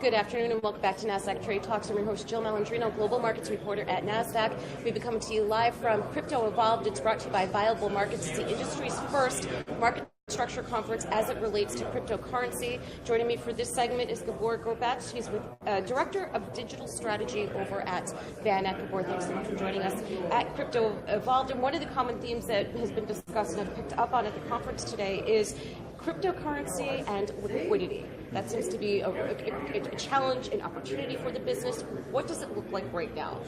Good afternoon and welcome back to Nasdaq Trade Talks. I'm your host Jill Malandrino, Global Markets Reporter at Nasdaq. We've been coming to you live from Crypto Evolved. It's brought to you by Viable Markets. It's the industry's first market structure conference as it relates to cryptocurrency. Joining me for this segment is Gabor Gorbats. He's with Director of Digital Strategy over at VanEck. Gabor, thanks so much for joining us at Crypto Evolved. And one of the common themes that has been discussed and I've picked up on at the conference today is cryptocurrency and liquidity. That seems to be a challenge, an opportunity for the business. What does it look like right now?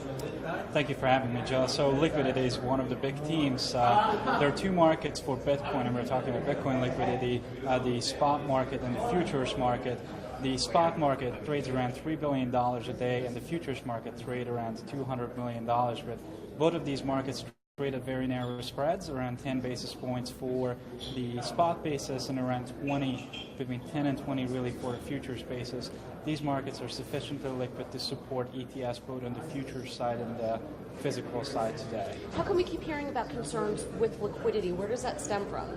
Thank you for having me, Jill. So liquidity is one of the big themes. There are two markets for Bitcoin, and we're talking about Bitcoin liquidity, the spot market and the futures market. The spot market trades around $3 billion a day, and the futures market trade around $200 million. But both of these markets trade at very narrow spreads, around 10 basis points for the spot basis and around 20, between 10 and 20 really for the futures basis. These markets are sufficiently liquid to support ETFs both on the futures side and the physical side today. How come we keep hearing about concerns with liquidity? Where does that stem from?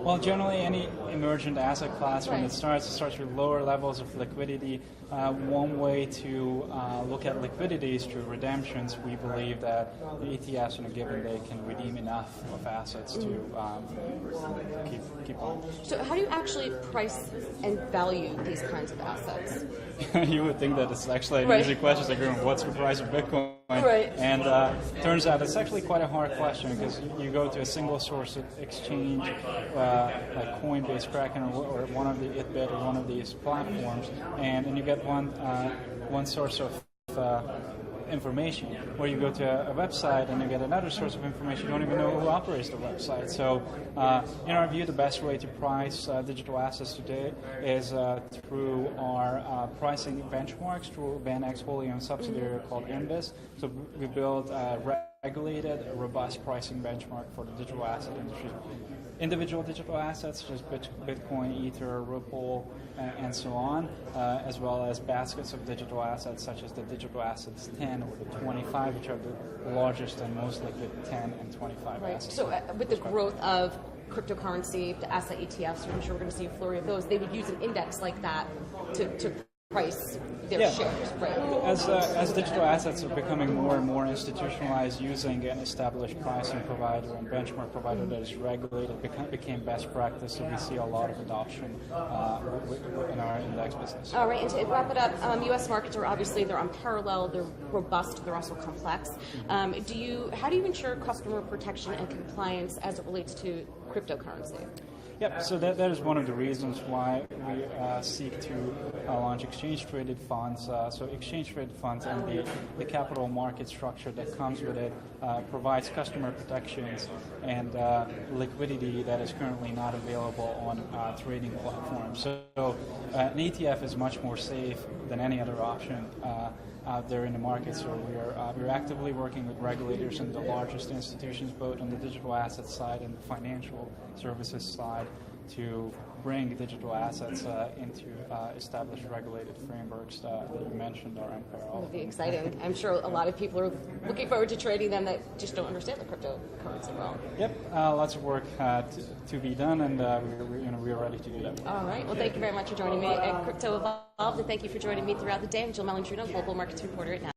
Well, generally any emergent asset class, when it starts with lower levels of liquidity. One way to look at liquidity is through redemptions. We believe that the ETFs on a given day can redeem enough of assets to keep on. So how do you actually price and value these kinds of assets? You would think that it's actually an easy question, like what's the price of Bitcoin? Right. And turns out it's actually quite a hard question because you go to a single source of exchange like Coinbase, Kraken, or one of the ItBit or one of these platforms, and you get one source of information, or you go to a website and you get another source of information. You don't even know who operates the website. So in our view, the best way to price digital assets today is through our pricing benchmarks through VanEck's wholly owned subsidiary called MBIS. So we build regulated, robust pricing benchmark for the digital asset industry. Individual digital assets, just Bitcoin, Ether, Ripple, and so on, as well as baskets of digital assets such as the digital assets 10 or the 25, which are the largest and most liquid 10 and 25 assets. So with the growth of cryptocurrency, the asset ETFs, I'm sure we're going to see a flurry of those. They would use an index like that to price their shares, right? As digital assets are becoming more and more institutionalized, using an established pricing provider and benchmark provider that is regulated became best practice, so we see a lot of adoption in our index business. All right, and to wrap it up, U.S. markets are obviously, they're unparalleled, they're robust, they're also complex. How do you ensure customer protection and compliance as it relates to cryptocurrency? Yep, so that is one of the reasons why we seek to launch exchange-traded funds. So exchange-traded funds and the capital market structure that comes with it provides customer protections and liquidity that is currently not available on trading platforms. So an ETF is much more safe than any other option out there in the market. So we're actively working with regulators and the largest institutions, both on the digital asset side and the financial services side, to bring digital assets into established regulated frameworks that you mentioned are unparalleled. It would be exciting. I'm sure a lot of people are looking forward to trading them that just don't understand the cryptocurrency well. Yep, lots of work to be done, and we're ready to do that. All right. Well, thank you very much for joining me at Crypto Evolved, and thank you for joining me throughout the day. I'm Jill Malandrino, Global Markets Reporter at Nasdaq.